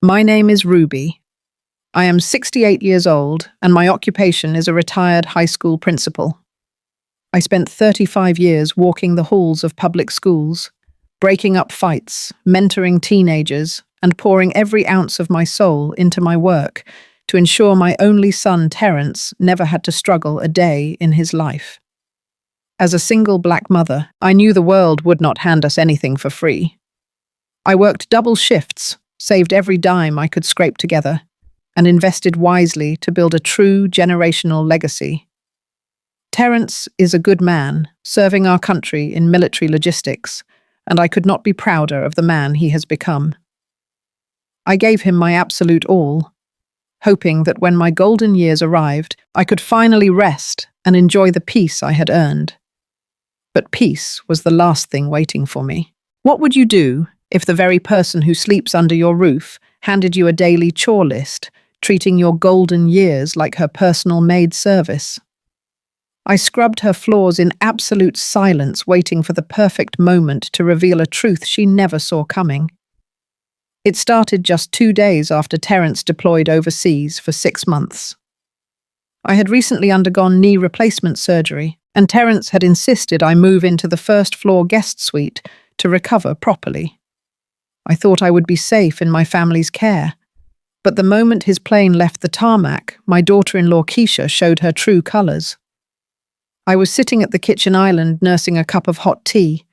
My name is Ruby. I am 68 years old, and my occupation is a retired high school principal. I spent 35 years walking the halls of public schools, breaking up fights, mentoring teenagers, and pouring every ounce of my soul into my work to ensure my only son, Terence, never had to struggle a day in his life. As a single black mother, I knew the world would not hand us anything for free. I worked double shifts, saved every dime I could scrape together, and invested wisely to build a true generational legacy. Terence is a good man, serving our country in military logistics, and I could not be prouder of the man he has become. I gave him my absolute all, hoping that when my golden years arrived, I could finally rest and enjoy the peace I had earned. But peace was the last thing waiting for me. What would you do if the very person who sleeps under your roof handed you a daily chore list, treating your golden years like her personal maid service? I scrubbed her floors in absolute silence, waiting for the perfect moment to reveal a truth she never saw coming. It started just 2 days after Terence deployed overseas for 6 months. I had recently undergone knee replacement surgery, and Terence had insisted I move into the first-floor guest suite to recover properly. I thought I would be safe in my family's care, but the moment his plane left the tarmac, my daughter-in-law Keisha showed her true colours. I was sitting at the kitchen island nursing a cup of hot tea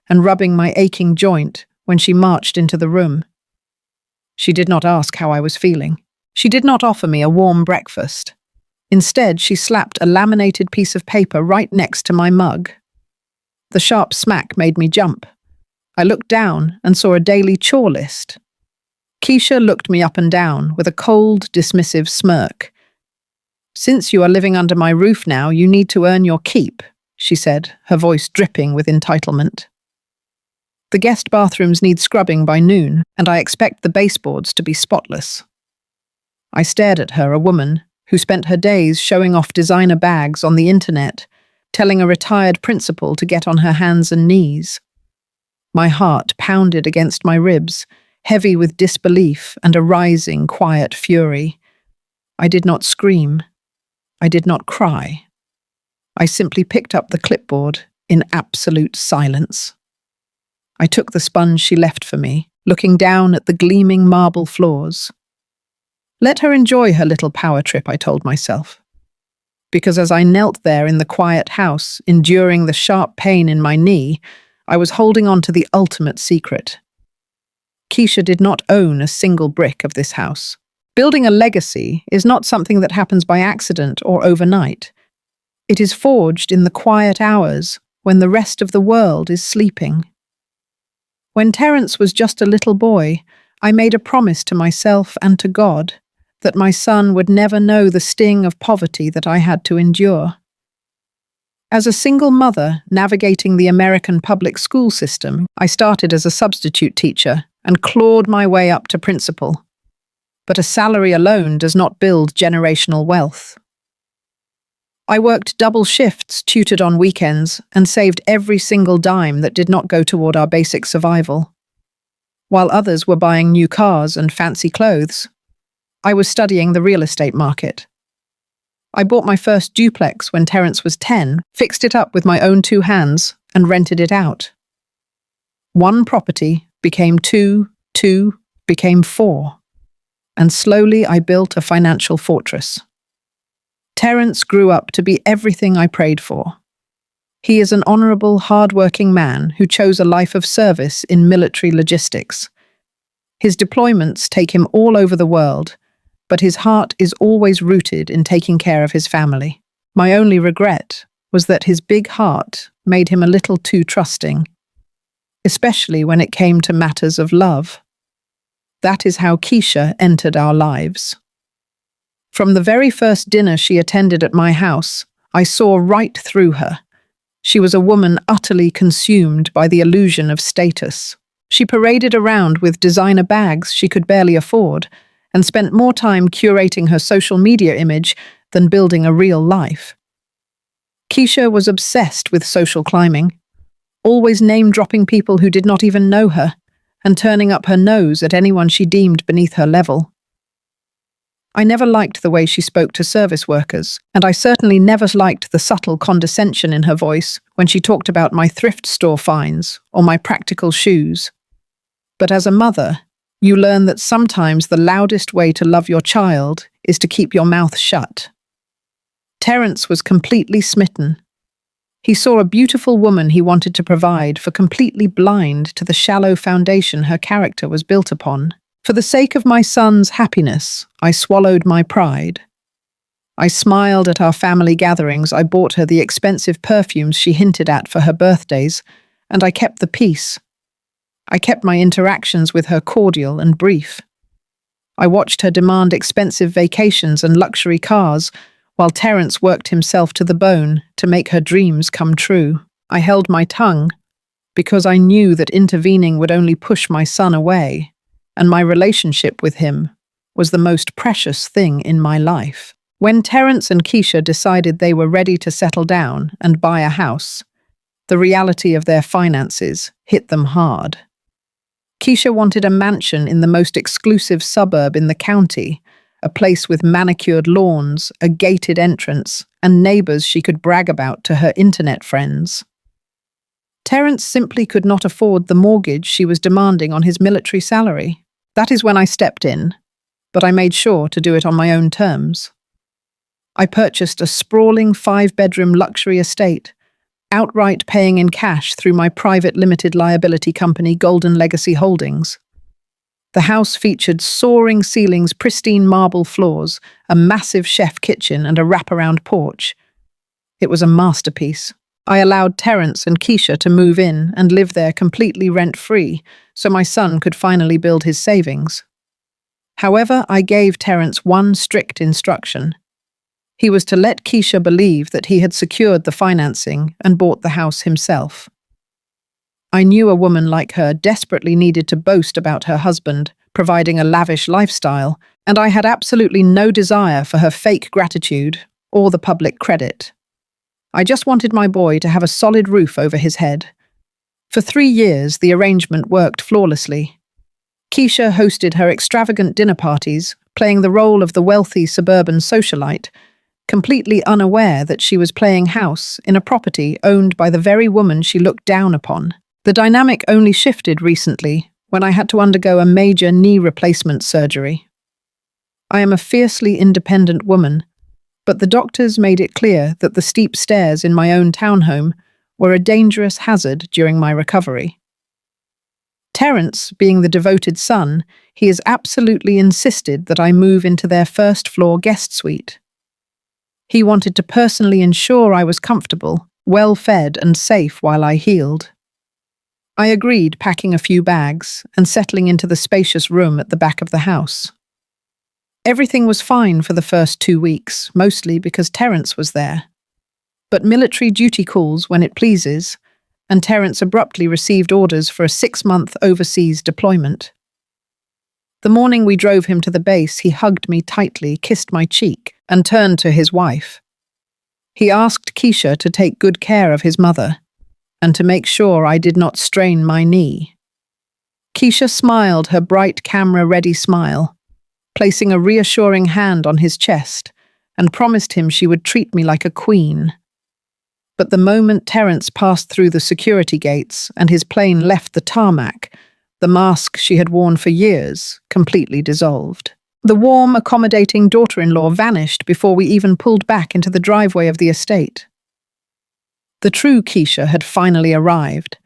and rubbing my aching joint when she marched into the room. She did not ask how I was feeling. She did not offer me a warm breakfast. Instead, she slapped a laminated piece of paper right next to my mug. The sharp smack made me jump. I looked down and saw a daily chore list. Keisha looked me up and down with a cold, dismissive smirk. "Since you are living under my roof now, you need to earn your keep," she said, her voice dripping with entitlement. "The guest bathrooms need scrubbing by noon, and I expect the baseboards to be spotless." I stared at her, a woman who spent her days showing off designer bags on the internet, telling a retired principal to get on her hands and knees. My heart pounded against my ribs, heavy with disbelief and a rising, quiet fury. I did not scream. I did not cry. I simply picked up the clipboard in absolute silence. I took the sponge she left for me, looking down at the gleaming marble floors. Let her enjoy her little power trip, I told myself. Because as I knelt there in the quiet house, enduring the sharp pain in my knee, I was holding on to the ultimate secret. Keisha did not own a single brick of this house. Building a legacy is not something that happens by accident or overnight. It is forged in the quiet hours when the rest of the world is sleeping. When Terence was just a little boy, I made a promise to myself and to God that my son would never know the sting of poverty that I had to endure. As a single mother navigating the American public school system, I started as a substitute teacher and clawed my way up to principal. But a salary alone does not build generational wealth. I worked double shifts, tutored on weekends, and saved every single dime that did not go toward our basic survival. While others were buying new cars and fancy clothes, I was studying the real estate market. I bought my first duplex when Terence was 10, fixed it up with my own 2 hands, and rented it out. 1 property became 2, 2 became 4, and slowly I built a financial fortress. Terence grew up to be everything I prayed for. He is an honorable, hard-working man who chose a life of service in military logistics. His deployments take him all over the world, but his heart is always rooted in taking care of his family. My only regret was that his big heart made him a little too trusting, especially when it came to matters of love. That is how Keisha entered our lives. From the very first dinner she attended at my house, I saw right through her. She was a woman utterly consumed by the illusion of status. She paraded around with designer bags she could barely afford, and spent more time curating her social media image than building a real life. Keisha was obsessed with social climbing, always name-dropping people who did not even know her, and turning up her nose at anyone she deemed beneath her level. I never liked the way she spoke to service workers, and I certainly never liked the subtle condescension in her voice when she talked about my thrift store finds or my practical shoes. But as a mother, you learn that sometimes the loudest way to love your child is to keep your mouth shut. Terence was completely smitten. He saw a beautiful woman he wanted to provide for completely blind to the shallow foundation her character was built upon. For the sake of my son's happiness, I swallowed my pride. I smiled at our family gatherings. I bought her the expensive perfumes she hinted at for her birthdays, and I kept the peace. I kept my interactions with her cordial and brief. I watched her demand expensive vacations and luxury cars, while Terence worked himself to the bone to make her dreams come true. I held my tongue, because I knew that intervening would only push my son away, and my relationship with him was the most precious thing in my life. When Terence and Keisha decided they were ready to settle down and buy a house, the reality of their finances hit them hard. Keisha wanted a mansion in the most exclusive suburb in the county, a place with manicured lawns, a gated entrance, and neighbors she could brag about to her internet friends. Terence simply could not afford the mortgage she was demanding on his military salary. That is when I stepped in, but I made sure to do it on my own terms. I purchased a sprawling 5-bedroom luxury estate, outright paying in cash through my private limited liability company Golden Legacy Holdings. The house featured soaring ceilings, pristine marble floors, a massive chef kitchen, and a wraparound porch. It was a masterpiece. I allowed Terence and Keisha to move in and live there completely rent-free, so my son could finally build his savings. However, I gave Terence one strict instruction. He was to let Keisha believe that he had secured the financing and bought the house himself. I knew a woman like her desperately needed to boast about her husband, providing a lavish lifestyle, and I had absolutely no desire for her fake gratitude or the public credit. I just wanted my boy to have a solid roof over his head. For 3 years, the arrangement worked flawlessly. Keisha hosted her extravagant dinner parties, playing the role of the wealthy suburban socialite, completely unaware that she was playing house in a property owned by the very woman she looked down upon. The dynamic only shifted recently when I had to undergo a major knee replacement surgery. I am a fiercely independent woman, but the doctors made it clear that the steep stairs in my own townhome were a dangerous hazard during my recovery. Terence, being the devoted son, he has absolutely insisted that I move into their first-floor guest suite. He wanted to personally ensure I was comfortable, well-fed, and safe while I healed. I agreed, packing a few bags and settling into the spacious room at the back of the house. Everything was fine for the first 2 weeks, mostly because Terence was there. But military duty calls when it pleases, and Terence abruptly received orders for a 6-month overseas deployment. The morning we drove him to the base, he hugged me tightly, kissed my cheek, and turned to his wife. He asked Keisha to take good care of his mother, and to make sure I did not strain my knee. Keisha smiled her bright camera-ready smile, placing a reassuring hand on his chest, and promised him she would treat me like a queen. But the moment Terence passed through the security gates and his plane left the tarmac, the mask she had worn for years completely dissolved. The warm, accommodating daughter-in-law vanished before we even pulled back into the driveway of the estate. The true Keisha had finally arrived,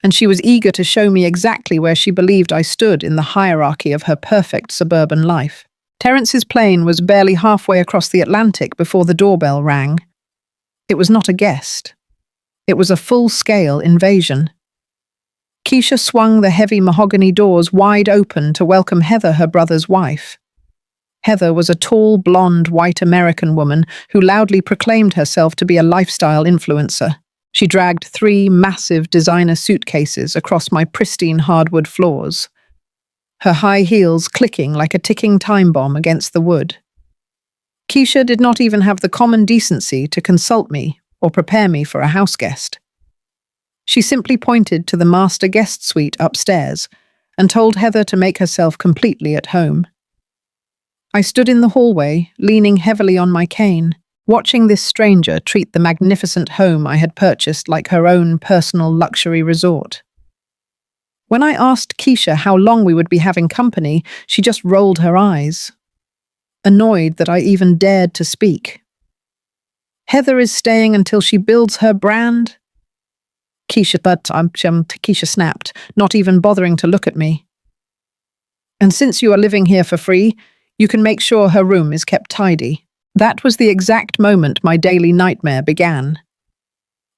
and she was eager to show me exactly where she believed I stood in the hierarchy of her perfect suburban life. Terence's plane was barely halfway across the Atlantic before the doorbell rang. It was not a guest. It was a full-scale invasion. Keisha swung the heavy mahogany doors wide open to welcome Heather, her brother's wife. Heather was a tall, blonde, white American woman who loudly proclaimed herself to be a lifestyle influencer. She dragged 3 massive designer suitcases across my pristine hardwood floors, her high heels clicking like a ticking time bomb against the wood. Keisha did not even have the common decency to consult me or prepare me for a house guest. She simply pointed to the master guest suite upstairs and told Heather to make herself completely at home. I stood in the hallway, leaning heavily on my cane, watching this stranger treat the magnificent home I had purchased like her own personal luxury resort. When I asked Keisha how long we would be having company, she just rolled her eyes, annoyed that I even dared to speak. Heather is staying until she builds her brand? Keisha snapped, not even bothering to look at me. And since you are living here for free, you can make sure her room is kept tidy. That was the exact moment my daily nightmare began.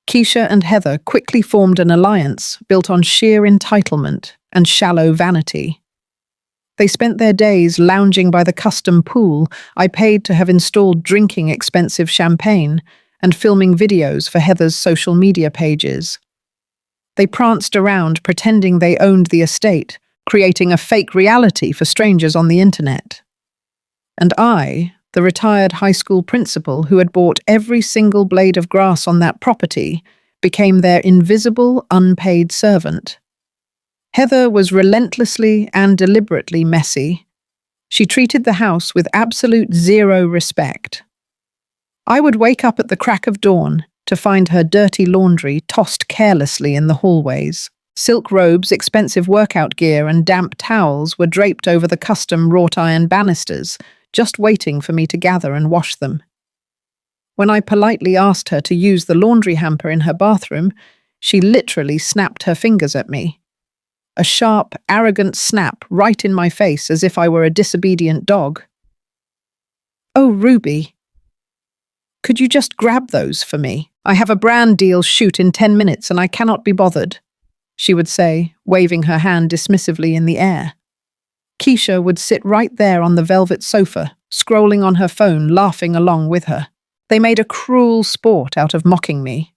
Keisha and Heather quickly formed an alliance built on sheer entitlement and shallow vanity. They spent their days lounging by the custom pool I paid to have installed, drinking expensive champagne and filming videos for Heather's social media pages. They pranced around pretending they owned the estate, creating a fake reality for strangers on the internet. And I, the retired high school principal who had bought every single blade of grass on that property, became their invisible, unpaid servant. Heather was relentlessly and deliberately messy. She treated the house with absolute zero respect. I would wake up at the crack of dawn to find her dirty laundry tossed carelessly in the hallways. Silk robes, expensive workout gear, and damp towels were draped over the custom wrought iron banisters, just waiting for me to gather and wash them. When I politely asked her to use the laundry hamper in her bathroom, she literally snapped her fingers at me. A sharp, arrogant snap right in my face as if I were a disobedient dog. "Oh, Ruby, could you just grab those for me? I have a brand deal shoot in 10 minutes and I cannot be bothered," she would say, waving her hand dismissively in the air. Keisha would sit right there on the velvet sofa, scrolling on her phone, laughing along with her. They made a cruel sport out of mocking me.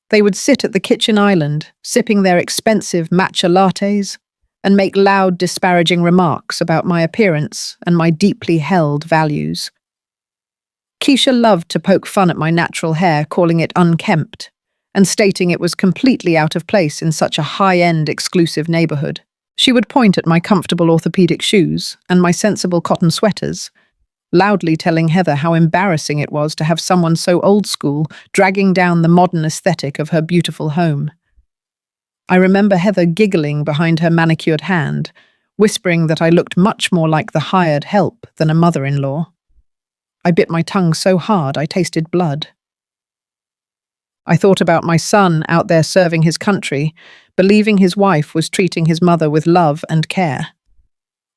They would sit at the kitchen island, sipping their expensive matcha lattes, and make loud, disparaging remarks about my appearance and my deeply held values. Keisha loved to poke fun at my natural hair, calling it unkempt, and stating it was completely out of place in such a high-end, exclusive neighborhood. She would point at my comfortable orthopedic shoes and my sensible cotton sweaters, loudly telling Heather how embarrassing it was to have someone so old school dragging down the modern aesthetic of her beautiful home. I remember Heather giggling behind her manicured hand, whispering that I looked much more like the hired help than a mother-in-law. I bit my tongue so hard I tasted blood. I thought about my son out there serving his country, believing his wife was treating his mother with love and care.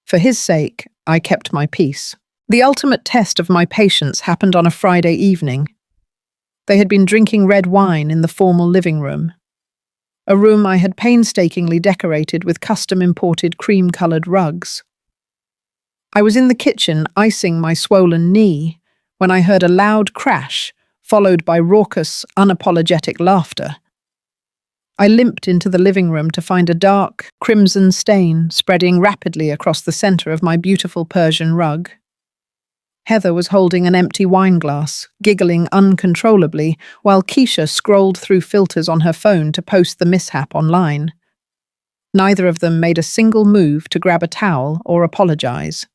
For his sake, I kept my peace. The ultimate test of my patience happened on a Friday evening. They had been drinking red wine in the formal living room, a room I had painstakingly decorated with custom-imported cream-coloured rugs. I was in the kitchen icing my swollen knee when I heard a loud crash, followed by raucous, unapologetic laughter. I limped into the living room to find a dark, crimson stain spreading rapidly across the centre of my beautiful Persian rug. Heather was holding an empty wine glass, giggling uncontrollably, while Keisha scrolled through filters on her phone to post the mishap online. Neither of them made a single move to grab a towel or apologize.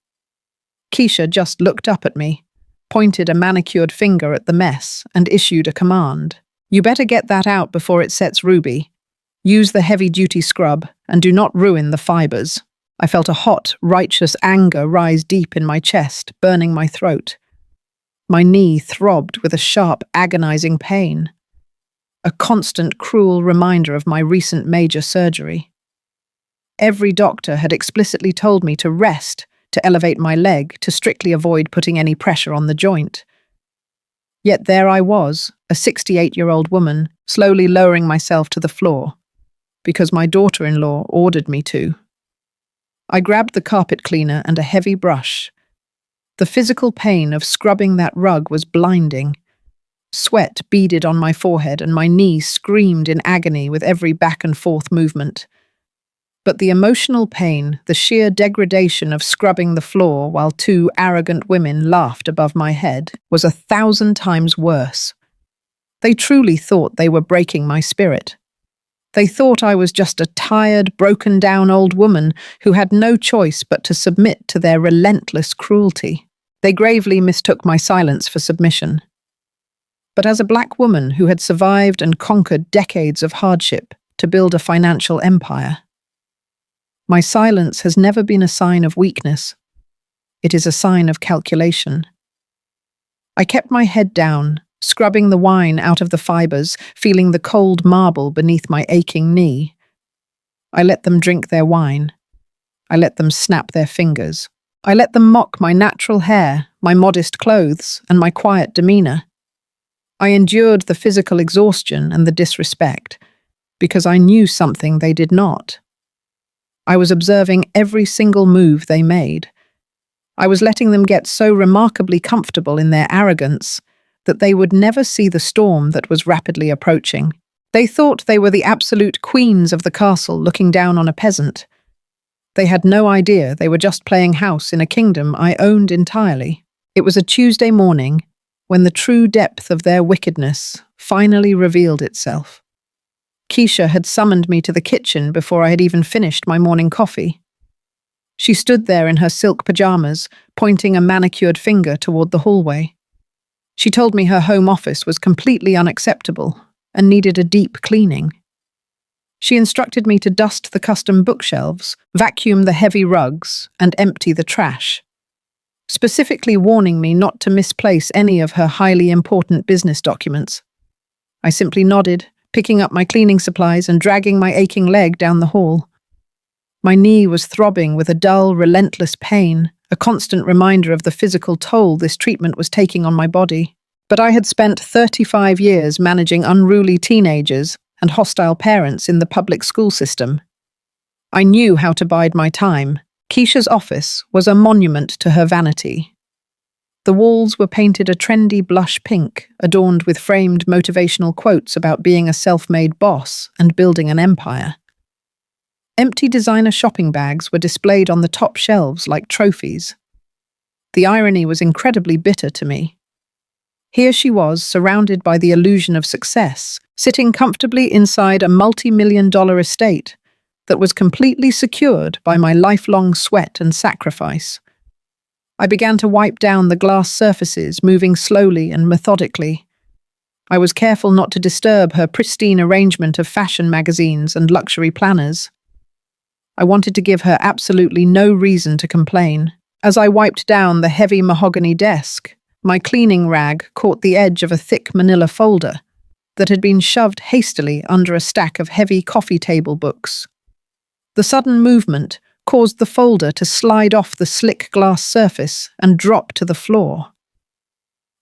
Keisha just looked up at me, pointed a manicured finger at the mess, and issued a command. "You better get that out before it sets, Ruby. Use the heavy-duty scrub, and do not ruin the fibers." I felt a hot, righteous anger rise deep in my chest, burning my throat. My knee throbbed with a sharp, agonizing pain, a constant, cruel reminder of my recent major surgery. Every doctor had explicitly told me to rest, to elevate my leg, to strictly avoid putting any pressure on the joint. Yet there I was, a 68-year-old woman, slowly lowering myself to the floor, because my daughter-in-law ordered me to. I grabbed the carpet cleaner and a heavy brush. The physical pain of scrubbing that rug was blinding. Sweat beaded on my forehead and my knee screamed in agony with every back and forth movement. But the emotional pain, the sheer degradation of scrubbing the floor while two arrogant women laughed above my head, was 1,000 times worse. They truly thought they were breaking my spirit. They thought I was just a tired, broken-down old woman who had no choice but to submit to their relentless cruelty. They gravely mistook my silence for submission. But as a black woman who had survived and conquered decades of hardship to build a financial empire, my silence has never been a sign of weakness. It is a sign of calculation. I kept my head down, scrubbing the wine out of the fibers, feeling the cold marble beneath my aching knee. I let them drink their wine. I let them snap their fingers. I let them mock my natural hair, my modest clothes, and my quiet demeanor. I endured the physical exhaustion and the disrespect, because I knew something they did not. I was observing every single move they made. I was letting them get so remarkably comfortable in their arrogance that they would never see the storm that was rapidly approaching. They thought they were the absolute queens of the castle looking down on a peasant. They had no idea they were just playing house in a kingdom I owned entirely. It was a Tuesday morning when the true depth of their wickedness finally revealed itself. Keisha had summoned me to the kitchen before I had even finished my morning coffee. She stood there in her silk pajamas, pointing a manicured finger toward the hallway. She told me her home office was completely unacceptable and needed a deep cleaning. She instructed me to dust the custom bookshelves, vacuum the heavy rugs, and empty the trash, specifically warning me not to misplace any of her highly important business documents. I simply nodded, picking up my cleaning supplies and dragging my aching leg down the hall. My knee was throbbing with a dull, relentless pain, a constant reminder of the physical toll this treatment was taking on my body. But I had spent 35 years managing unruly teenagers and hostile parents in the public school system. I knew how to bide my time. Keisha's office was a monument to her vanity. The walls were painted a trendy blush pink, adorned with framed motivational quotes about being a self-made boss and building an empire. Empty designer shopping bags were displayed on the top shelves like trophies. The irony was incredibly bitter to me. Here she was, surrounded by the illusion of success, sitting comfortably inside a multi-million-dollar estate that was completely secured by my lifelong sweat and sacrifice. I began to wipe down the glass surfaces, moving slowly and methodically. I was careful not to disturb her pristine arrangement of fashion magazines and luxury planners. I wanted to give her absolutely no reason to complain. As I wiped down the heavy mahogany desk, my cleaning rag caught the edge of a thick manila folder that had been shoved hastily under a stack of heavy coffee table books. The sudden movement caused the folder to slide off the slick glass surface and drop to the floor.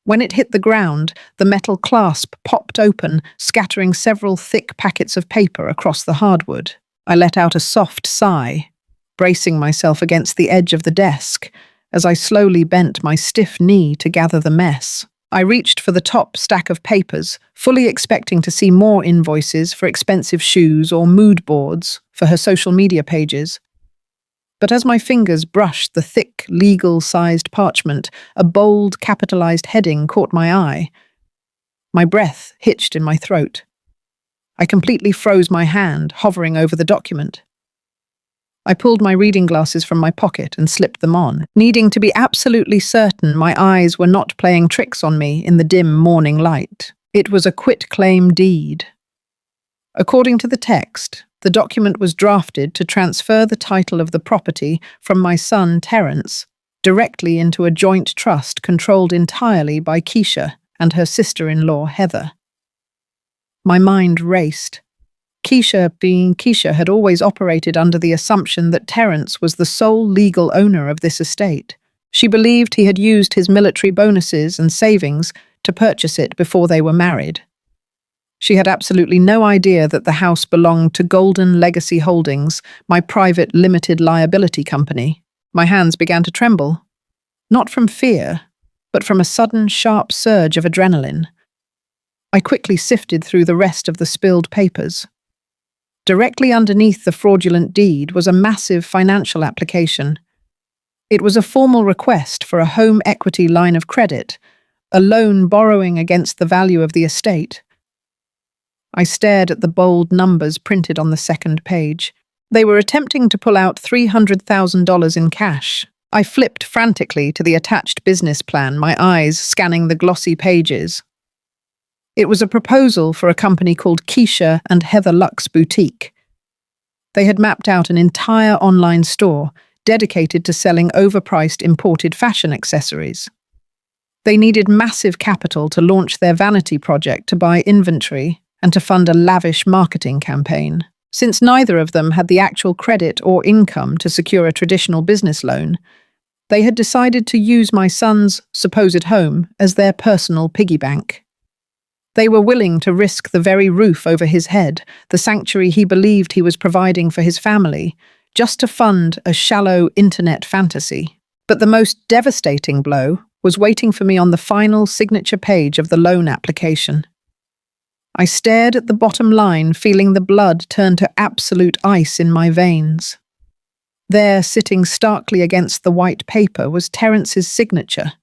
When it hit the ground, the metal clasp popped open, scattering several thick packets of paper across the hardwood. I let out a soft sigh, bracing myself against the edge of the desk as I slowly bent my stiff knee to gather the mess. I reached for the top stack of papers, fully expecting to see more invoices for expensive shoes or mood boards for her social media pages. But as my fingers brushed the thick, legal-sized parchment, a bold, capitalized heading caught my eye. My breath hitched in my throat. I completely froze my hand, hovering over the document. I pulled my reading glasses from my pocket and slipped them on, needing to be absolutely certain my eyes were not playing tricks on me in the dim morning light. It was a quitclaim deed. According to the text, the document was drafted to transfer the title of the property from my son, Terence, directly into a joint trust controlled entirely by Keisha and her sister-in-law, Heather. My mind raced. Keisha, being Keisha, had always operated under the assumption that Terence was the sole legal owner of this estate. She believed he had used his military bonuses and savings to purchase it before they were married. She had absolutely no idea that the house belonged to Golden Legacy Holdings, my private limited liability company. My hands began to tremble, not from fear, but from a sudden, sharp surge of adrenaline. I quickly sifted through the rest of the spilled papers. Directly underneath the fraudulent deed was a massive financial application. It was a formal request for a home equity line of credit, a loan borrowing against the value of the estate. I stared at the bold numbers printed on the second page. They were attempting to pull out $300,000 in cash. I flipped frantically to the attached business plan, my eyes scanning the glossy pages. It was a proposal for a company called Keisha and Heather Luxe Boutique. They had mapped out an entire online store dedicated to selling overpriced imported fashion accessories. They needed massive capital to launch their vanity project, to buy inventory, and to fund a lavish marketing campaign. Since neither of them had the actual credit or income to secure a traditional business loan, they had decided to use my son's supposed home as their personal piggy bank. They were willing to risk the very roof over his head, the sanctuary he believed he was providing for his family, just to fund a shallow internet fantasy. But the most devastating blow was waiting for me on the final signature page of the loan application. I stared at the bottom line, feeling the blood turn to absolute ice in my veins. There, sitting starkly against the white paper, was Terence's signature.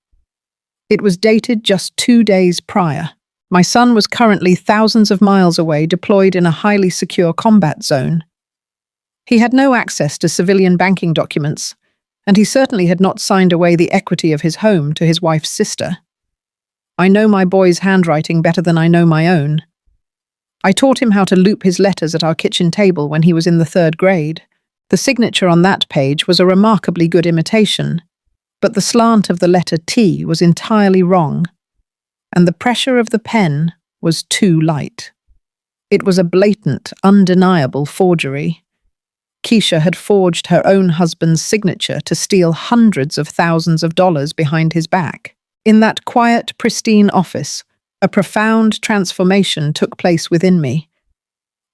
It was dated just 2 days prior. My son was currently thousands of miles away, deployed in a highly secure combat zone. He had no access to civilian banking documents, and he certainly had not signed away the equity of his home to his wife's sister. I know my boy's handwriting better than I know my own. I taught him how to loop his letters at our kitchen table when he was in the 3rd grade. The signature on that page was a remarkably good imitation, but the slant of the letter T was entirely wrong, and the pressure of the pen was too light. It was a blatant, undeniable forgery. Keisha had forged her own husband's signature to steal hundreds of thousands of dollars behind his back. In that quiet, pristine office, a profound transformation took place within me.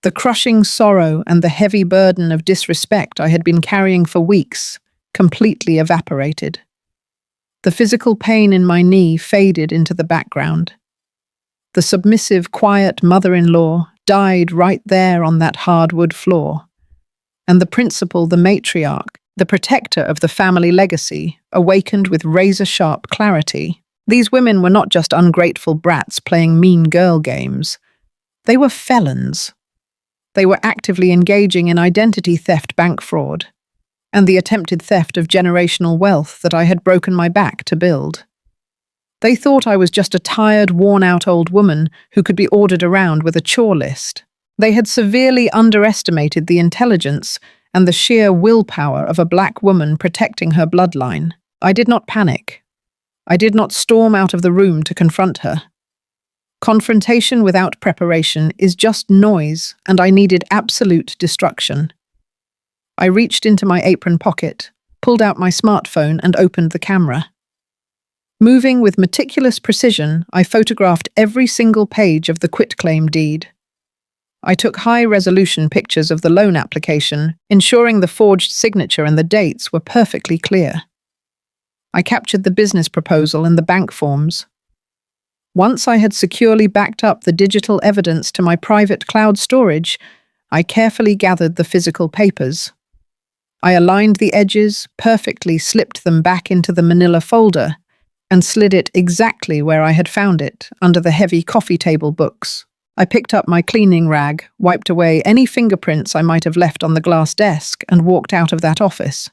The crushing sorrow and the heavy burden of disrespect I had been carrying for weeks completely evaporated. The physical pain in my knee faded into the background. The submissive, quiet mother-in-law died right there on that hardwood floor, and the principal, the matriarch, the protector of the family legacy, awakened with razor-sharp clarity. These women were not just ungrateful brats playing mean girl games. They were felons. They were actively engaging in identity theft, bank fraud, and the attempted theft of generational wealth that I had broken my back to build. They thought I was just a tired, worn-out old woman who could be ordered around with a chore list. They had severely underestimated the intelligence and the sheer willpower of a black woman protecting her bloodline. I did not panic. I did not storm out of the room to confront her. Confrontation without preparation is just noise, and I needed absolute destruction. I reached into my apron pocket, pulled out my smartphone, and opened the camera. Moving with meticulous precision, I photographed every single page of the quitclaim deed. I took high-resolution pictures of the loan application, ensuring the forged signature and the dates were perfectly clear. I captured the business proposal and the bank forms. Once I had securely backed up the digital evidence to my private cloud storage, I carefully gathered the physical papers. I aligned the edges, perfectly slipped them back into the manila folder, and slid it exactly where I had found it, under the heavy coffee table books. I picked up my cleaning rag, wiped away any fingerprints I might have left on the glass desk, and walked out of that office.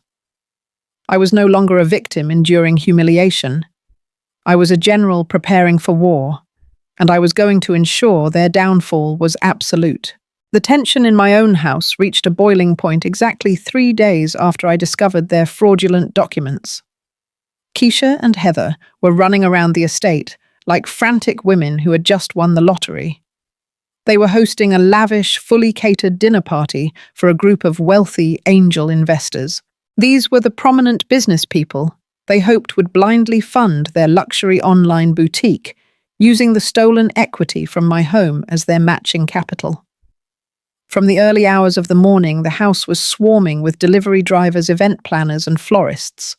I was no longer a victim enduring humiliation. I was a general preparing for war, and I was going to ensure their downfall was absolute. The tension in my own house reached a boiling point exactly 3 days after I discovered their fraudulent documents. Keisha and Heather were running around the estate like frantic women who had just won the lottery. They were hosting a lavish, fully catered dinner party for a group of wealthy angel investors. These were the prominent business people they hoped would blindly fund their luxury online boutique, using the stolen equity from my home as their matching capital. From the early hours of the morning, the house was swarming with delivery drivers, event planners, and florists.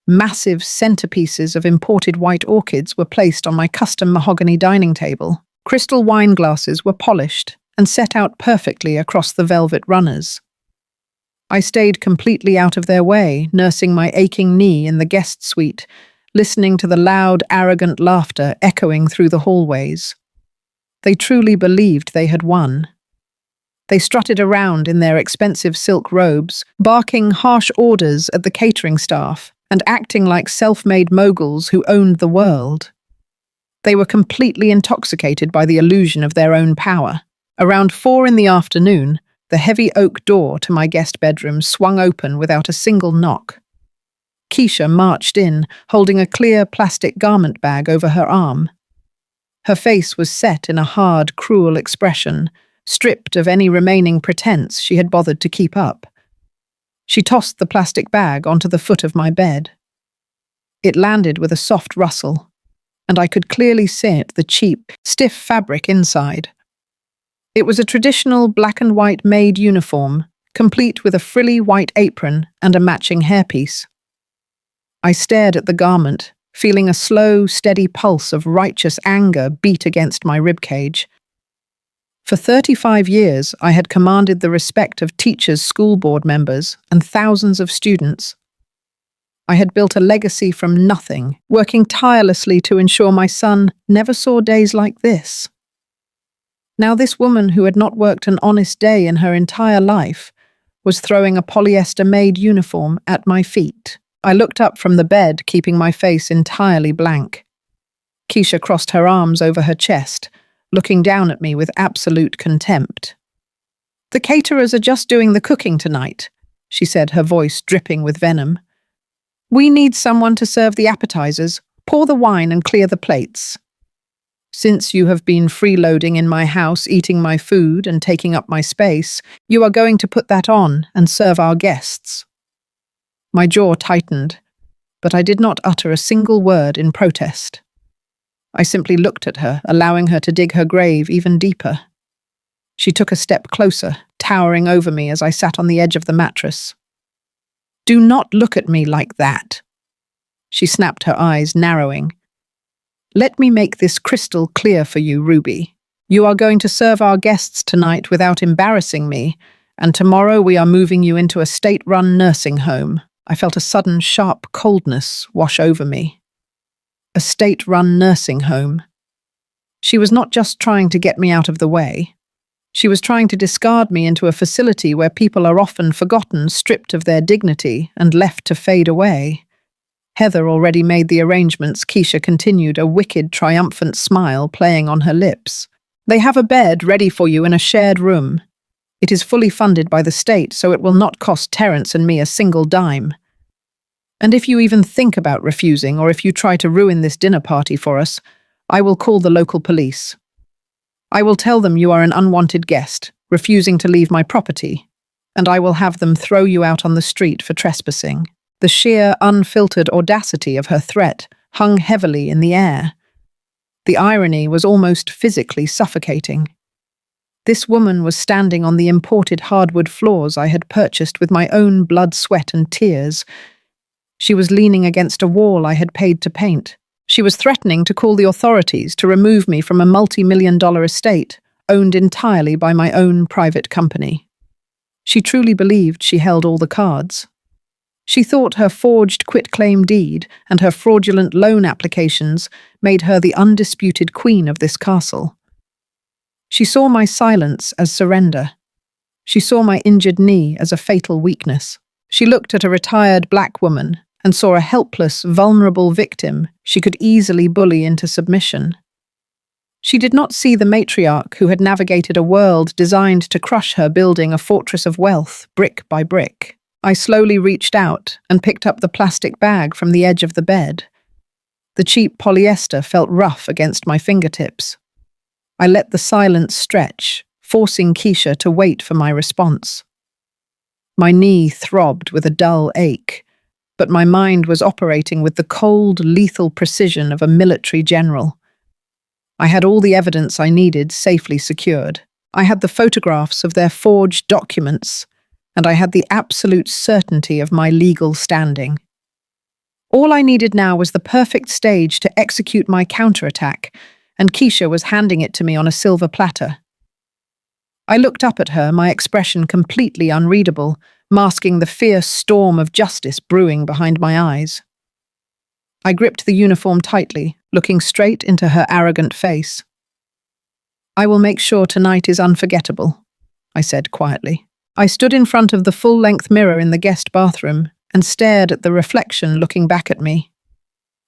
Massive centerpieces of imported white orchids were placed on my custom mahogany dining table. Crystal wine glasses were polished and set out perfectly across the velvet runners. I stayed completely out of their way, nursing my aching knee in the guest suite, listening to the loud, arrogant laughter echoing through the hallways. They truly believed they had won. They strutted around in their expensive silk robes, barking harsh orders at the catering staff and acting like self-made moguls who owned the world. They were completely intoxicated by the illusion of their own power. Around 4 in the afternoon, the heavy oak door to my guest bedroom swung open without a single knock. Keisha marched in, holding a clear plastic garment bag over her arm. Her face was set in a hard, cruel expression, stripped of any remaining pretense she had bothered to keep up. She tossed the plastic bag onto the foot of my bed. It landed with a soft rustle, and I could clearly see the cheap, stiff fabric inside. It was a traditional black and white Maid uniform, complete with a frilly white apron and a matching hairpiece. I stared at the garment, feeling a slow, steady pulse of righteous anger beat against my ribcage. For 35 years, I had commanded the respect of teachers, school board members, and thousands of students. I had built a legacy from nothing, working tirelessly to ensure my son never saw days like this. Now this woman who had not worked an honest day in her entire life was throwing a polyester Maid uniform at my feet. I looked up from the bed, keeping my face entirely blank. Keisha crossed her arms over her chest, looking down at me with absolute contempt. "The caterers are just doing the cooking tonight," she said, her voice dripping with venom. "We need someone to serve the appetizers, pour the wine and clear the plates. Since you have been freeloading in my house, eating my food and taking up my space, you are going to put that on and serve our guests." My jaw tightened, but I did not utter a single word in protest. I simply looked at her, allowing her to dig her grave even deeper. She took a step closer, towering over me as I sat on the edge of the mattress. "Do not look at me like that." She snapped, her eyes narrowing. "Let me make this crystal clear for you, Ruby. You are going to serve our guests tonight without embarrassing me, and tomorrow we are moving you into a state-run nursing home." I felt a sudden, sharp coldness wash over me. A state-run nursing home. She was not just trying to get me out of the way. She was trying to discard me into a facility where people are often forgotten, stripped of their dignity, and left to fade away. Heather already made the arrangements, Keisha continued, a wicked, triumphant smile playing on her lips. "They have a bed ready for you in a shared room. It is fully funded by the state, so it will not cost Terence and me a single dime. And if you even think about refusing, or if you try to ruin this dinner party for us, I will call the local police. I will tell them you are an unwanted guest, refusing to leave my property, and I will have them throw you out on the street for trespassing." The sheer, unfiltered audacity of her threat hung heavily in the air. The irony was almost physically suffocating. This woman was standing on the imported hardwood floors I had purchased with my own blood, sweat, and tears. She was leaning against a wall I had paid to paint. She was threatening to call the authorities to remove me from a multi-million-dollar estate, owned entirely by my own private company. She truly believed she held all the cards. She thought her forged quitclaim deed and her fraudulent loan applications made her the undisputed queen of this castle. She saw my silence as surrender. She saw my injured knee as a fatal weakness. She looked at a retired black woman and saw a helpless, vulnerable victim she could easily bully into submission. She did not see the matriarch who had navigated a world designed to crush her, building a fortress of wealth, brick by brick. I slowly reached out and picked up the plastic bag from the edge of the bed. The cheap polyester felt rough against my fingertips. I let the silence stretch, forcing Keisha to wait for my response. My knee throbbed with a dull ache, but my mind was operating with the cold, lethal precision of a military general. I had all the evidence I needed safely secured. I had the photographs of their forged documents, and I had the absolute certainty of my legal standing. All I needed now was the perfect stage to execute my counterattack, and Keisha was handing it to me on a silver platter. I looked up at her, my expression completely unreadable, masking the fierce storm of justice brewing behind my eyes. I gripped the uniform tightly, looking straight into her arrogant face. I will make sure tonight is unforgettable, I said quietly. I stood in front of the full-length mirror in the guest bathroom and stared at the reflection looking back at me.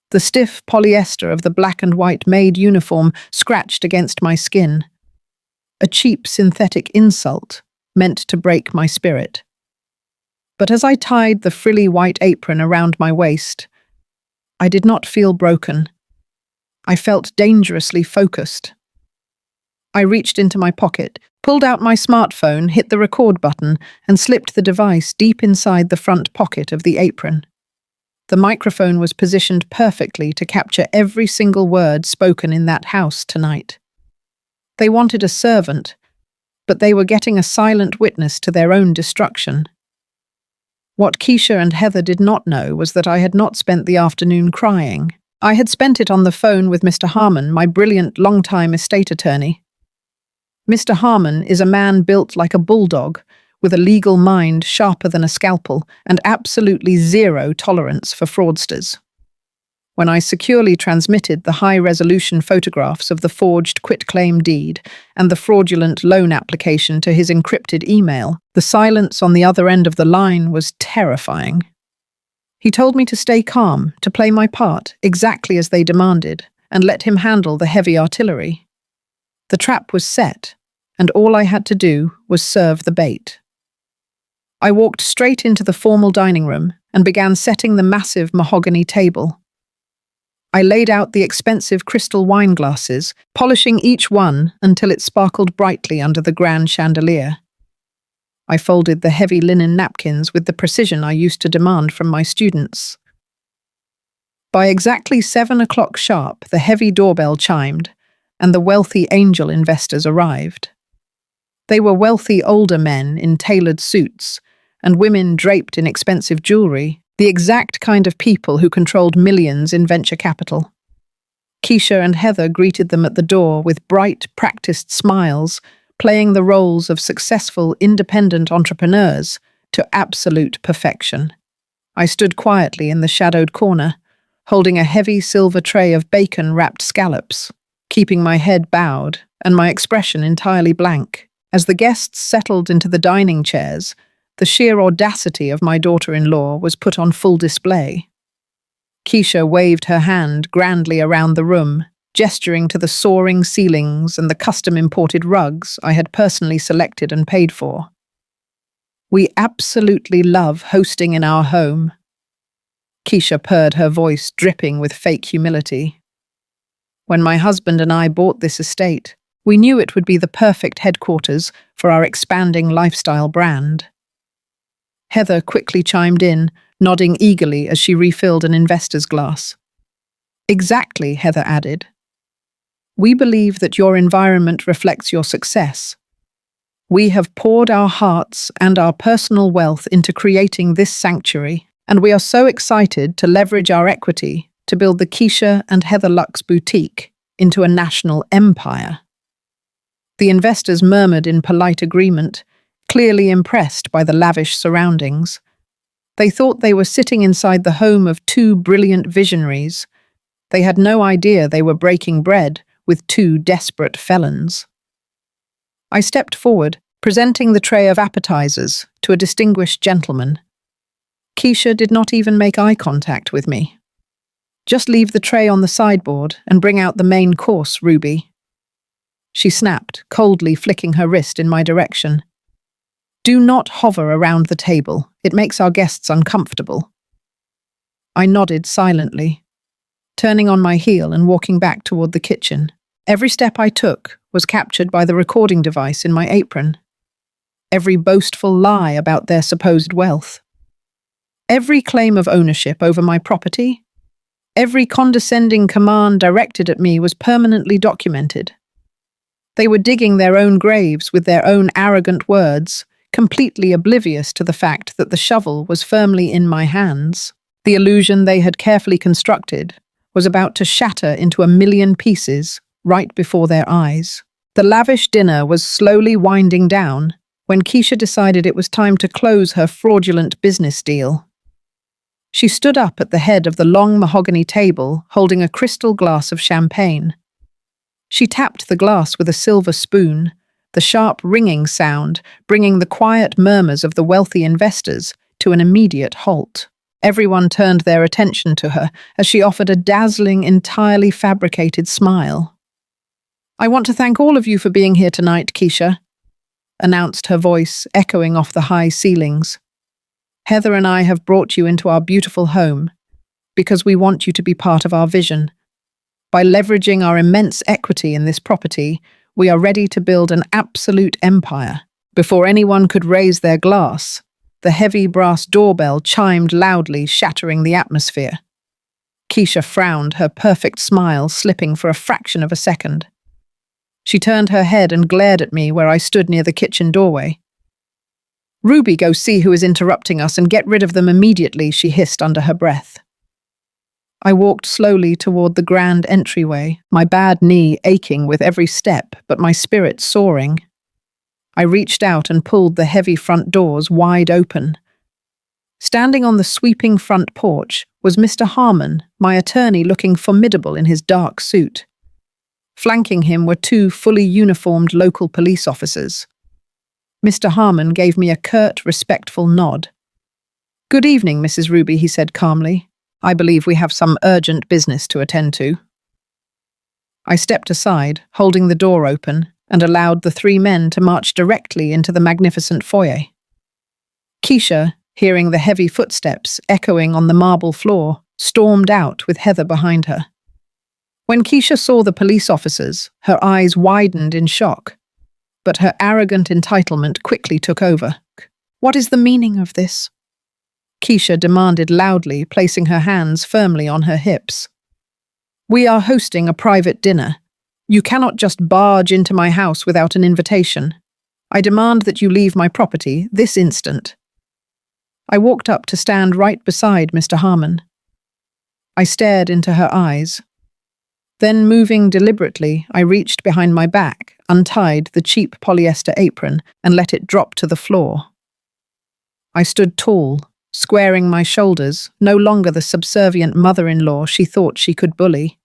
The stiff polyester of the black and white Maid uniform scratched against my skin. A cheap synthetic insult meant to break my spirit. But as I tied the frilly white apron around my waist, I did not feel broken. I felt dangerously focused. I reached into my pocket, pulled out my smartphone, hit the record button, and slipped the device deep inside the front pocket of the apron. The microphone was positioned perfectly to capture every single word spoken in that house tonight. They wanted a servant, but they were getting a silent witness to their own destruction. What Keisha and Heather did not know was that I had not spent the afternoon crying. I had spent it on the phone with Mr. Harmon, my brilliant long-time estate attorney. Mr. Harmon is a man built like a bulldog, with a legal mind sharper than a scalpel and absolutely zero tolerance for fraudsters. When I securely transmitted the high-resolution photographs of the forged quitclaim deed and the fraudulent loan application to his encrypted email, the silence on the other end of the line was terrifying. He told me to stay calm, to play my part exactly as they demanded, and let him handle the heavy artillery. The trap was set, and all I had to do was serve the bait. I walked straight into the formal dining room and began setting the massive mahogany table. I laid out the expensive crystal wine glasses, polishing each one until it sparkled brightly under the grand chandelier. I folded the heavy linen napkins with the precision I used to demand from my students. By exactly 7 o'clock sharp, the heavy doorbell chimed, and the wealthy angel investors arrived. They were wealthy older men in tailored suits, and women draped in expensive jewelry, the exact kind of people who controlled millions in venture capital. Keisha and Heather greeted them at the door with bright, practiced smiles, playing the roles of successful, independent entrepreneurs to absolute perfection. I stood quietly in the shadowed corner, holding a heavy silver tray of bacon-wrapped scallops, keeping my head bowed and my expression entirely blank. As the guests settled into the dining chairs, the sheer audacity of my daughter-in-law was put on full display. Keisha waved her hand grandly around the room, gesturing to the soaring ceilings and the custom-imported rugs I had personally selected and paid for. "We absolutely love hosting in our home." Keisha purred, her voice dripping with fake humility. "When my husband and I bought this estate, we knew it would be the perfect headquarters for our expanding lifestyle brand." Heather quickly chimed in, nodding eagerly as she refilled an investor's glass. "Exactly," Heather added. "We believe that your environment reflects your success. We have poured our hearts and our personal wealth into creating this sanctuary, and we are so excited to leverage our equity to build the Keisha and Heather Lux boutique into a national empire." The investors murmured in polite agreement, clearly impressed by the lavish surroundings. They thought they were sitting inside the home of two brilliant visionaries. They had no idea they were breaking bread with two desperate felons. I stepped forward, presenting the tray of appetizers to a distinguished gentleman. Keisha did not even make eye contact with me. "Just leave the tray on the sideboard and bring out the main course, Ruby." She snapped, coldly flicking her wrist in my direction. "Do not hover around the table. It makes our guests uncomfortable." I nodded silently, turning on my heel and walking back toward the kitchen. Every step I took was captured by the recording device in my apron. Every boastful lie about their supposed wealth. Every claim of ownership over my property. Every condescending command directed at me was permanently documented. They were digging their own graves with their own arrogant words, completely oblivious to the fact that the shovel was firmly in my hands. The illusion they had carefully constructed was about to shatter into a million pieces right before their eyes. The lavish dinner was slowly winding down when Keisha decided it was time to close her fraudulent business deal. She stood up at the head of the long mahogany table, holding a crystal glass of champagne. She tapped the glass with a silver spoon, the sharp ringing sound bringing the quiet murmurs of the wealthy investors to an immediate halt. Everyone turned their attention to her as she offered a dazzling, entirely fabricated smile. "I want to thank all of you for being here tonight, Keisha," announced her voice, echoing off the high ceilings. "Heather and I have brought you into our beautiful home because we want you to be part of our vision. By leveraging our immense equity in this property, we are ready to build an absolute empire." Before anyone could raise their glass, the heavy brass doorbell chimed loudly, shattering the atmosphere. Keisha frowned, her perfect smile slipping for a fraction of a second. She turned her head and glared at me where I stood near the kitchen doorway. "Ruby, go see who is interrupting us and get rid of them immediately," she hissed under her breath. I walked slowly toward the grand entryway, my bad knee aching with every step, but my spirit soaring. I reached out and pulled the heavy front doors wide open. Standing on the sweeping front porch was Mr. Harmon, my attorney, looking formidable in his dark suit. Flanking him were two fully uniformed local police officers. Mr. Harmon gave me a curt, respectful nod. "Good evening, Mrs. Ruby," he said calmly. "I believe we have some urgent business to attend to." I stepped aside, holding the door open, and allowed the three men to march directly into the magnificent foyer. Keisha, hearing the heavy footsteps echoing on the marble floor, stormed out with Heather behind her. When Keisha saw the police officers, her eyes widened in shock, but her arrogant entitlement quickly took over. "What is the meaning of this?" Keisha demanded loudly, placing her hands firmly on her hips. "We are hosting a private dinner. You cannot just barge into my house without an invitation. I demand that you leave my property this instant." I walked up to stand right beside Mr. Harmon. I stared into her eyes. Then, moving deliberately, I reached behind my back, untied the cheap polyester apron, and let it drop to the floor. I stood tall, squaring my shoulders, no longer the subservient mother-in-law she thought she could bully.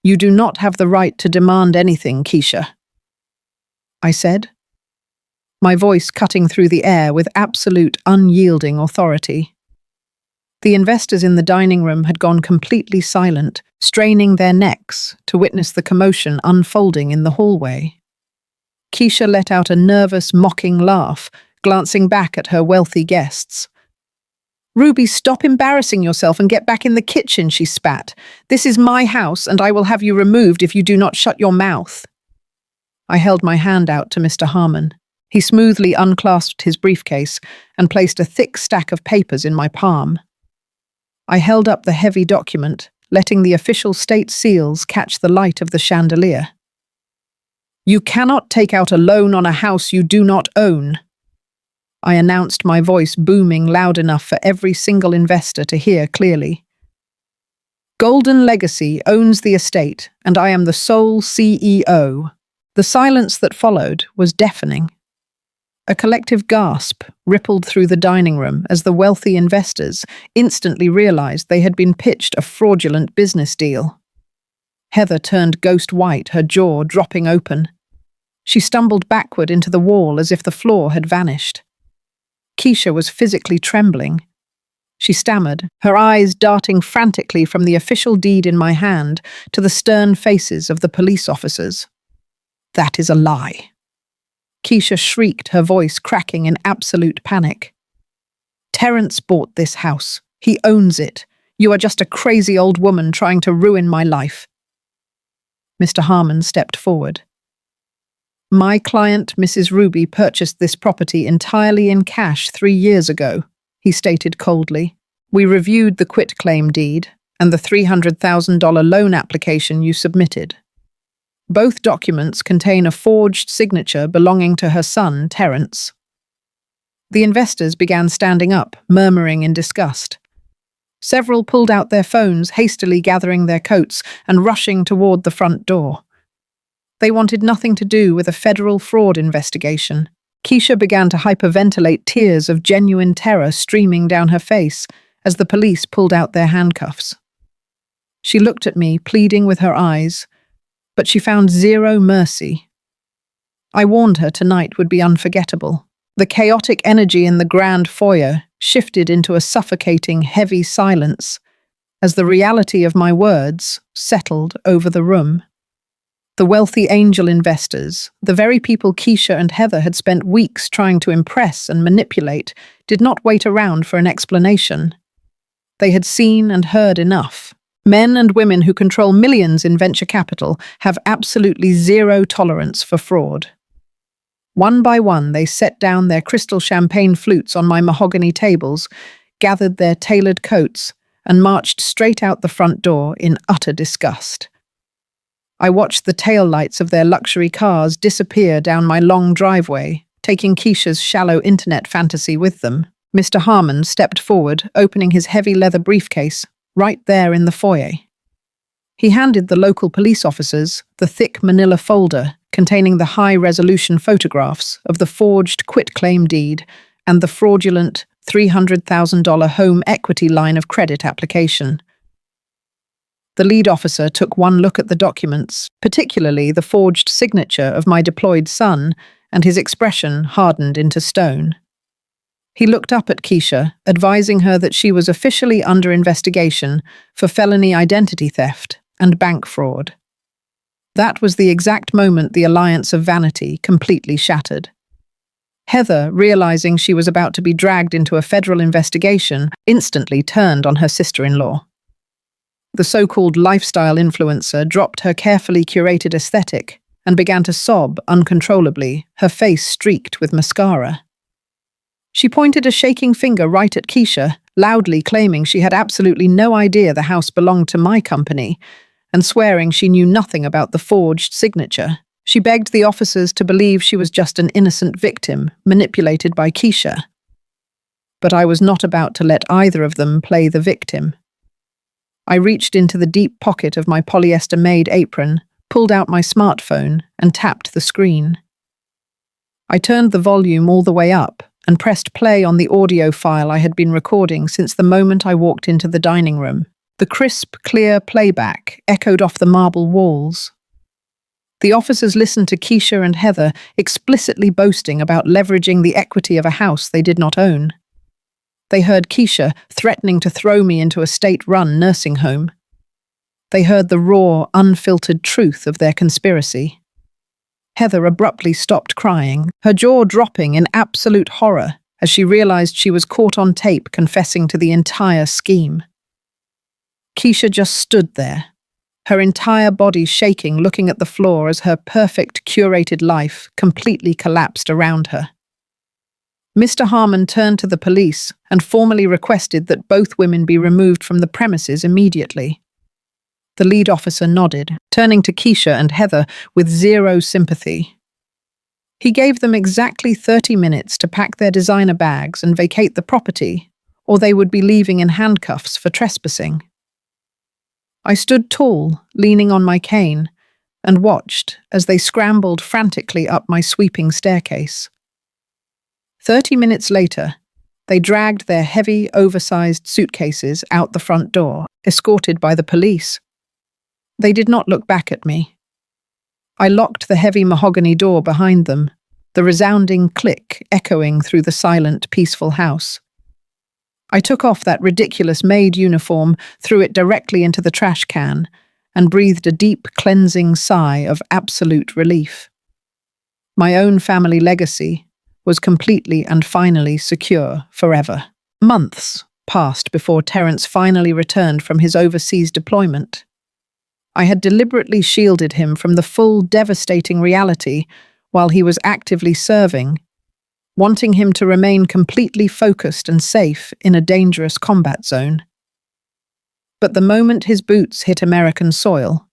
"You do not have the right to demand anything, Keisha," I said, my voice cutting through the air with absolute, unyielding authority. The investors in the dining room had gone completely silent, straining their necks to witness the commotion unfolding in the hallway. Keisha let out a nervous, mocking laugh, glancing back at her wealthy guests. "Ruby, stop embarrassing yourself and get back in the kitchen," she spat. "This is my house, and I will have you removed if you do not shut your mouth." I held my hand out to Mr. Harmon. He smoothly unclasped his briefcase and placed a thick stack of papers in my palm. I held up the heavy document, letting the official state seals catch the light of the chandelier. "You cannot take out a loan on a house you do not own," I announced, my voice booming loud enough for every single investor to hear clearly. "Golden Legacy owns the estate, and I am the sole CEO." The silence that followed was deafening. A collective gasp rippled through the dining room as the wealthy investors instantly realized they had been pitched a fraudulent business deal. Heather turned ghost white, her jaw dropping open. She stumbled backward into the wall as if the floor had vanished. Keisha was physically trembling. She stammered, her eyes darting frantically from the official deed in my hand to the stern faces of the police officers. "That is a lie." Keisha shrieked, her voice cracking in absolute panic. "Terence bought this house. He owns it. You are just a crazy old woman trying to ruin my life." Mr. Harmon stepped forward. "My client, Mrs. Ruby, purchased this property entirely in cash 3 years ago," he stated coldly. "We reviewed the quitclaim deed and the $300,000 loan application you submitted. Both documents contain a forged signature belonging to her son, Terence." The investors began standing up, murmuring in disgust. Several pulled out their phones, hastily gathering their coats and rushing toward the front door. They wanted nothing to do with a federal fraud investigation. Keisha began to hyperventilate, tears of genuine terror streaming down her face as the police pulled out their handcuffs. She looked at me, pleading with her eyes. but she found zero mercy. I warned her tonight would be unforgettable. The chaotic energy in the grand foyer shifted into a suffocating, heavy silence as the reality of my words settled over the room. The wealthy angel investors, the very people Keisha and Heather had spent weeks trying to impress and manipulate, did not wait around for an explanation. They had seen and heard enough. Men and women who control millions in venture capital have absolutely zero tolerance for fraud. One by one, they set down their crystal champagne flutes on my mahogany tables, gathered their tailored coats, and marched straight out the front door in utter disgust. I watched the taillights of their luxury cars disappear down my long driveway, taking Keisha's shallow internet fantasy with them. Mr. Harmon stepped forward, opening his heavy leather briefcase, right there in the foyer. He handed the local police officers the thick manila folder containing the high-resolution photographs of the forged quitclaim deed and the fraudulent $300,000 home equity line of credit application. The lead officer took one look at the documents, particularly the forged signature of my deployed son, and his expression hardened into stone. He looked up at Keisha, advising her that she was officially under investigation for felony identity theft and bank fraud. That was the exact moment the alliance of vanity completely shattered. Heather, realizing she was about to be dragged into a federal investigation, instantly turned on her sister-in-law. The so-called lifestyle influencer dropped her carefully curated aesthetic and began to sob uncontrollably, her face streaked with mascara. She pointed a shaking finger right at Keisha, loudly claiming she had absolutely no idea the house belonged to my company, and swearing she knew nothing about the forged signature. She begged the officers to believe she was just an innocent victim, manipulated by Keisha. But I was not about to let either of them play the victim. I reached into the deep pocket of my polyester Maid apron, pulled out my smartphone, and tapped the screen. I turned the volume all the way up and pressed play on the audio file I had been recording since the moment I walked into the dining room. The crisp, clear playback echoed off the marble walls. The officers listened to Keisha and Heather explicitly boasting about leveraging the equity of a house they did not own. They heard Keisha threatening to throw me into a state-run nursing home. They heard the raw, unfiltered truth of their conspiracy. Heather abruptly stopped crying, her jaw dropping in absolute horror as she realized she was caught on tape confessing to the entire scheme. Keisha just stood there, her entire body shaking, looking at the floor as her perfect, curated life completely collapsed around her. Mr. Harmon turned to the police and formally requested that both women be removed from the premises immediately. The lead officer nodded, turning to Keisha and Heather with zero sympathy. He gave them exactly 30 minutes to pack their designer bags and vacate the property, or they would be leaving in handcuffs for trespassing. I stood tall, leaning on my cane, and watched as they scrambled frantically up my sweeping staircase. 30 minutes later, they dragged their heavy, oversized suitcases out the front door, escorted by the police. They did not look back at me. I locked the heavy mahogany door behind them, the resounding click echoing through the silent, peaceful house. I took off that ridiculous Maid uniform, threw it directly into the trash can, and breathed a deep, cleansing sigh of absolute relief. My own family legacy was completely and finally secure forever. Months passed before Terence finally returned from his overseas deployment. I had deliberately shielded him from the full, devastating reality while he was actively serving, wanting him to remain completely focused and safe in a dangerous combat zone. But the moment his boots hit American soil,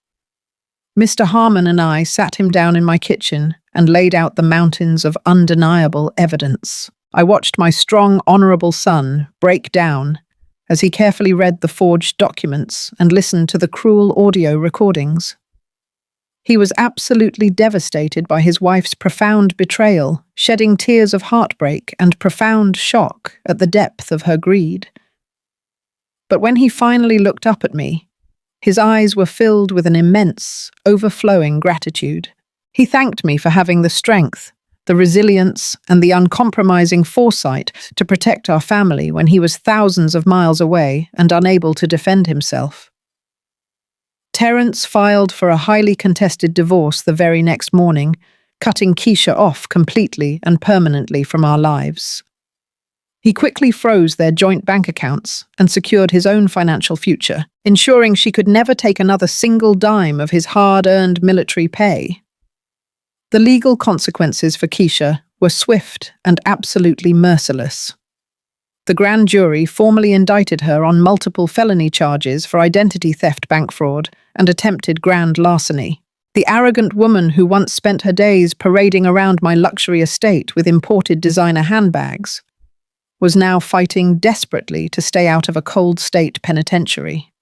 Mr. Harmon and I sat him down in my kitchen and laid out the mountains of undeniable evidence. I watched my strong, honorable son break down as he carefully read the forged documents and listened to the cruel audio recordings. He was absolutely devastated by his wife's profound betrayal, shedding tears of heartbreak and profound shock at the depth of her greed. But when he finally looked up at me, His eyes were filled with an immense, overflowing gratitude. He thanked me for having the strength, the resilience, and the uncompromising foresight to protect our family when he was thousands of miles away and unable to defend himself. Terence filed for a highly contested divorce the very next morning, cutting Keisha off completely and permanently from our lives. He quickly froze their joint bank accounts and secured his own financial future, ensuring she could never take another single dime of his hard-earned military pay. The legal consequences for Keisha were swift and absolutely merciless. The grand jury formally indicted her on multiple felony charges for identity theft, bank fraud, and attempted grand larceny. The arrogant woman who once spent her days parading around my luxury estate with imported designer handbags was now fighting desperately to stay out of a cold state penitentiary.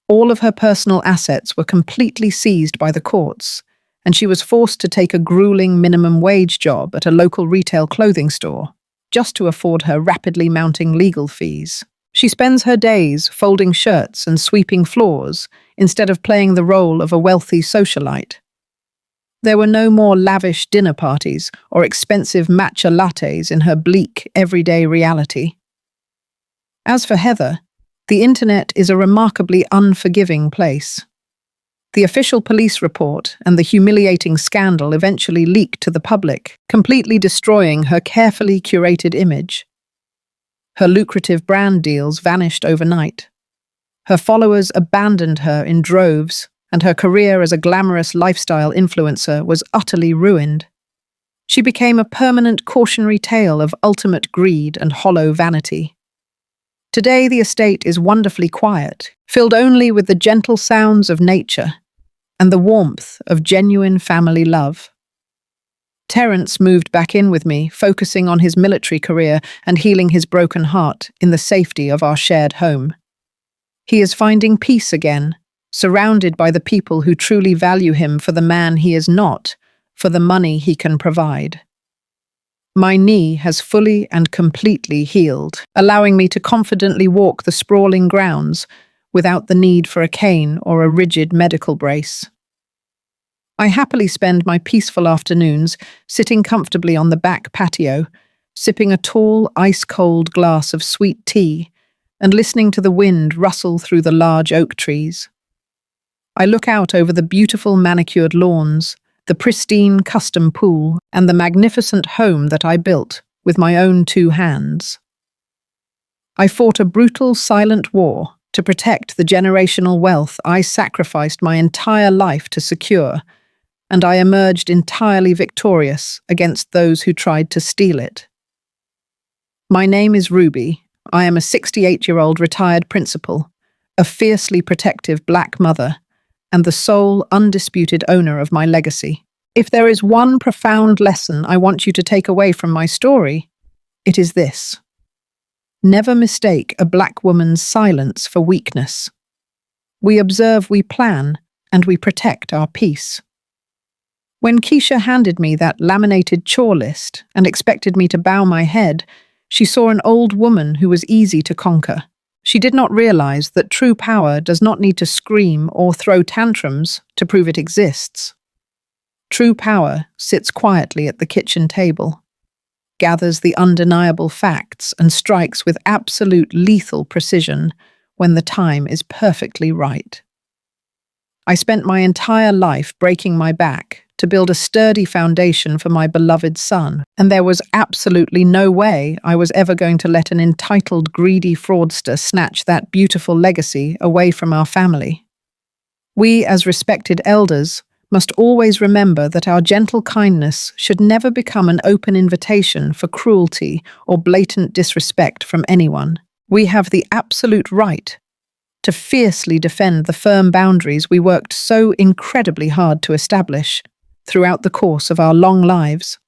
All of her personal assets were completely seized by the courts, and she was forced to take a grueling minimum wage job at a local retail clothing store, just to afford her rapidly mounting legal fees. She spends her days folding shirts and sweeping floors instead of playing the role of a wealthy socialite. There were no more lavish dinner parties or expensive matcha lattes in her bleak, everyday reality. As for Heather, the internet is a remarkably unforgiving place. The official police report and the humiliating scandal eventually leaked to the public, completely destroying her carefully curated image. Her lucrative brand deals vanished overnight. Her followers abandoned her in droves, and her career as a glamorous lifestyle influencer was utterly ruined. She became a permanent cautionary tale of ultimate greed and hollow vanity. Today, the estate is wonderfully quiet, filled only with the gentle sounds of nature and the warmth of genuine family love. Terence moved back in with me, focusing on his military career and healing his broken heart in the safety of our shared home. He is finding peace again, surrounded by the people who truly value him for the man he is not, for the money he can provide. My knee has fully and completely healed, allowing me to confidently walk the sprawling grounds without the need for a cane or a rigid medical brace. I happily spend my peaceful afternoons sitting comfortably on the back patio, sipping a tall, ice-cold glass of sweet tea and listening to the wind rustle through the large oak trees. I look out over the beautiful manicured lawns, the pristine custom pool, and the magnificent home that I built with my own 2 hands. I fought a brutal, silent war to protect the generational wealth I sacrificed my entire life to secure, and I emerged entirely victorious against those who tried to steal it. My name is Ruby. I am a 68-year-old retired principal, a fiercely protective black mother, and the sole, undisputed owner of my legacy. If there is one profound lesson I want you to take away from my story, it is this: never mistake a black woman's silence for weakness. We observe, we plan, and we protect our peace. When Keisha handed me that laminated chore list and expected me to bow my head, she saw an old woman who was easy to conquer. She did not realize that true power does not need to scream or throw tantrums to prove it exists. True power sits quietly at the kitchen table, gathers the undeniable facts, and strikes with absolute lethal precision when the time is perfectly right. I spent my entire life breaking my back to build a sturdy foundation for my beloved son, and there was absolutely no way I was ever going to let an entitled, greedy fraudster snatch that beautiful legacy away from our family. We, as respected elders, must always remember that our gentle kindness should never become an open invitation for cruelty or blatant disrespect from anyone. We have the absolute right to fiercely defend the firm boundaries we worked so incredibly hard to establish throughout the course of our long lives.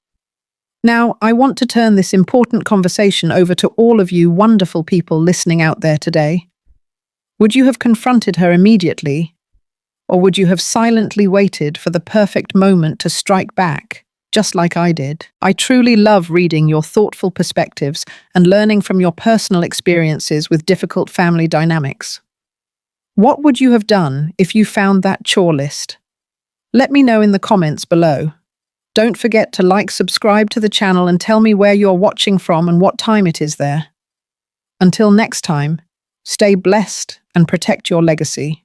Now, I want to turn this important conversation over to all of you wonderful people listening out there today. Would you have confronted her immediately, or would you have silently waited for the perfect moment to strike back, just like I did? I truly love reading your thoughtful perspectives and learning from your personal experiences with difficult family dynamics. What would you have done if you found that chore list? Let me know in the comments below. Don't forget to like, subscribe to the channel and tell me where you're watching from and what time it is there. Until next time, stay blessed and protect your legacy.